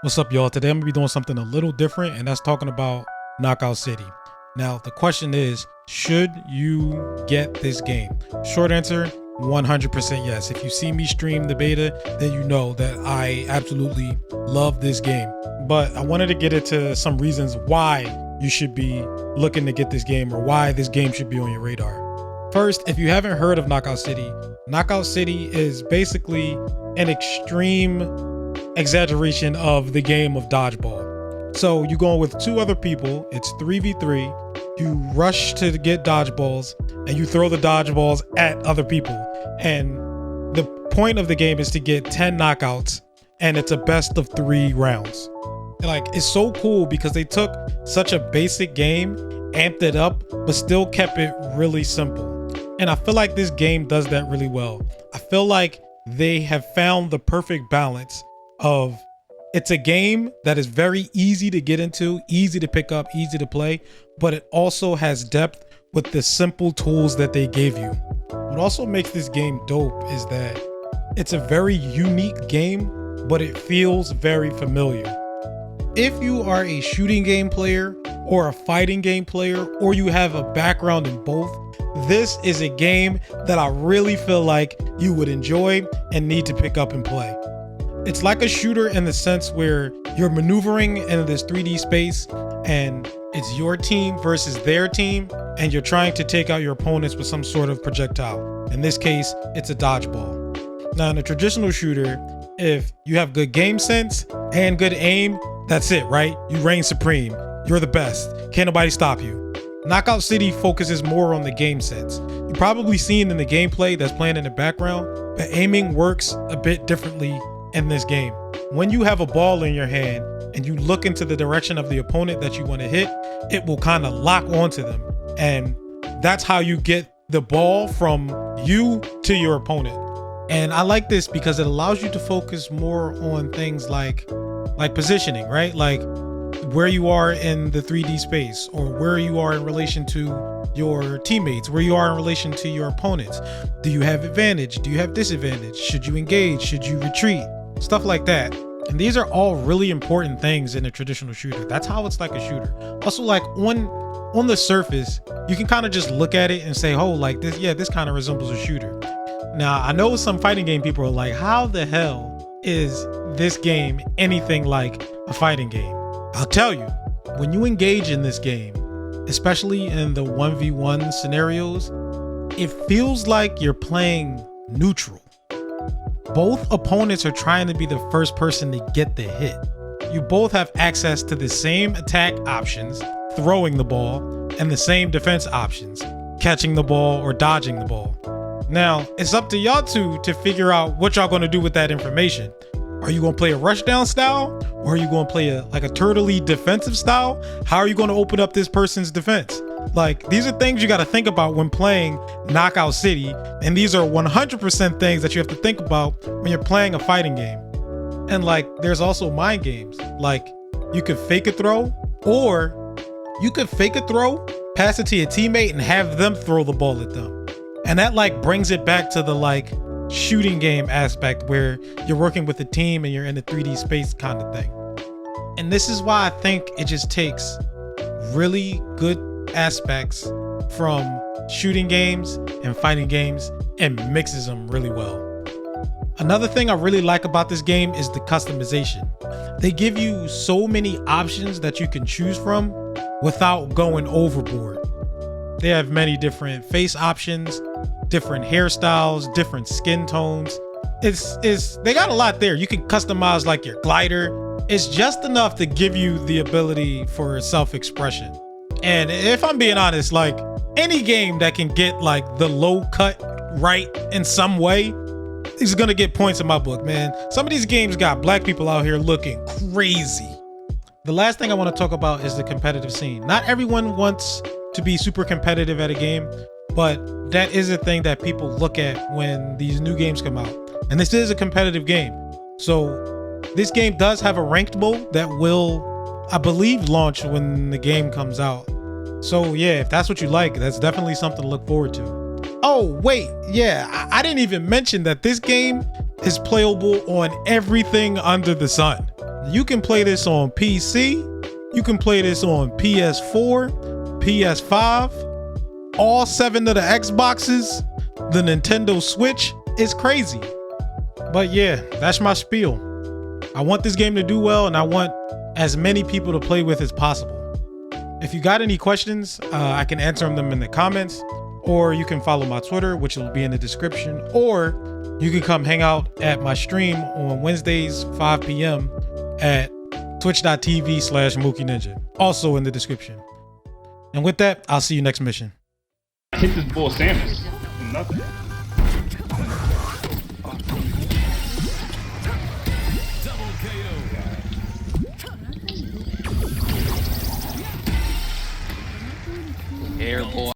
What's up, y'all? Today I'm gonna be doing something a little different, and that's talking about Knockout City. Now, the question is, should you get this game? Short answer, 100% yes. If you see me stream the beta, then you know that I absolutely love this game. But I wanted to get into some reasons why you should be looking to get this game, or why this game should be on your radar. First, if you haven't heard of Knockout City is basically an extreme exaggeration of the game of dodgeball. So you go with two other people, it's 3v3, you rush to get dodgeballs and you throw the dodgeballs at other people. And the point of the game is to get 10 knockouts, and it's a best of 3 rounds. Like, it's so cool because they took such a basic game, amped it up, but still kept it really simple. And I feel like this game does that really well. I feel like they have found the perfect balance of, it's a game that is very easy to get into, easy to pick up, easy to play, but it also has depth with the simple tools that they gave you. What also makes this game dope is that it's a very unique game, but it feels very familiar. If you are a shooting game player or a fighting game player, or you have a background in both, this is a game that I really feel like you would enjoy and need to pick up and play. It's like a shooter in the sense where you're maneuvering in this 3D space, and it's your team versus their team, and you're trying to take out your opponents with some sort of projectile. In this case, it's a dodgeball. Now, in a traditional shooter, if you have good game sense and good aim, that's it, right? You reign supreme. You're the best. Can't nobody stop you. Knockout City focuses more on the game sense. You've probably seen in the gameplay that's playing in the background, but aiming works a bit differently in this game. When you have a ball in your hand and you look into the direction of the opponent that you want to hit, it will kind of lock onto them. And that's how you get the ball from you to your opponent. And I like this because it allows you to focus more on things like positioning, right? Like where you are in the 3D space, or where you are in relation to your teammates, where you are in relation to your opponents. Do you have advantage? Do you have disadvantage? Should you engage? Should you retreat? Stuff like that. And these are all really important things in a traditional shooter. That's how it's like a shooter. Also, like on the surface, you can kind of just look at it and say, oh, like this, yeah, this kind of resembles a shooter. Now, I know some fighting game people are like, how the hell is this game anything like a fighting game? I'll tell you, when you engage in this game, especially in the 1v1 scenarios, it feels like you're playing neutral. Both opponents are trying to be the first person to get the hit. You both have access to the same attack options, throwing the ball, and the same defense options, catching the ball or dodging the ball. Now, it's up to y'all two to figure out what y'all gonna do with that information. Are you gonna play a rushdown style? Or are you gonna play a turtley defensive style? How are you gonna open up this person's defense? Like, these are things you gotta think about when playing Knockout City, and these are 100% things that you have to think about when you're playing a fighting game. And like, there's also mind games. Like, you could fake a throw, or you could fake a throw, pass it to your teammate, and have them throw the ball at them. And that like brings it back to the like shooting game aspect where you're working with a team and you're in a 3D space kind of thing. And this is why I think it just takes really good aspects from shooting games and fighting games and mixes them really well. Another thing I really like about this game is the customization. They give you so many options that you can choose from without going overboard. They have many different face options, different hairstyles, different skin tones. They got a lot there. You can customize like your glider. It's just enough to give you the ability for self-expression. And if I'm being honest, like any game that can get like the low cut right in some way is gonna get points in my book, man. Some of these games got black people out here looking crazy. The last thing I want to talk about is the competitive scene. Not everyone wants to be super competitive at a game, but that is a thing that people look at when these new games come out. And this is a competitive game. So this game does have a ranked mode that will, I believe, launch when the game comes out. So yeah, if that's what you like, that's definitely something to look forward to. Oh wait, yeah, I didn't even mention that this game is playable on everything under the sun. You can play this on PC. You can play this on PS4, PS5, all 7 of the Xboxes, the Nintendo Switch. It's crazy. But yeah, that's my spiel. I want this game to do well, and I want as many people to play with as possible. If you got any questions, I can answer them in the comments, or you can follow my Twitter, which will be in the description, or you can come hang out at my stream on Wednesdays, 5 p.m. at twitch.tv/MookyNinja, also in the description. And with that, I'll see you next mission. Hit this bull Samus. Nothing. Air boy.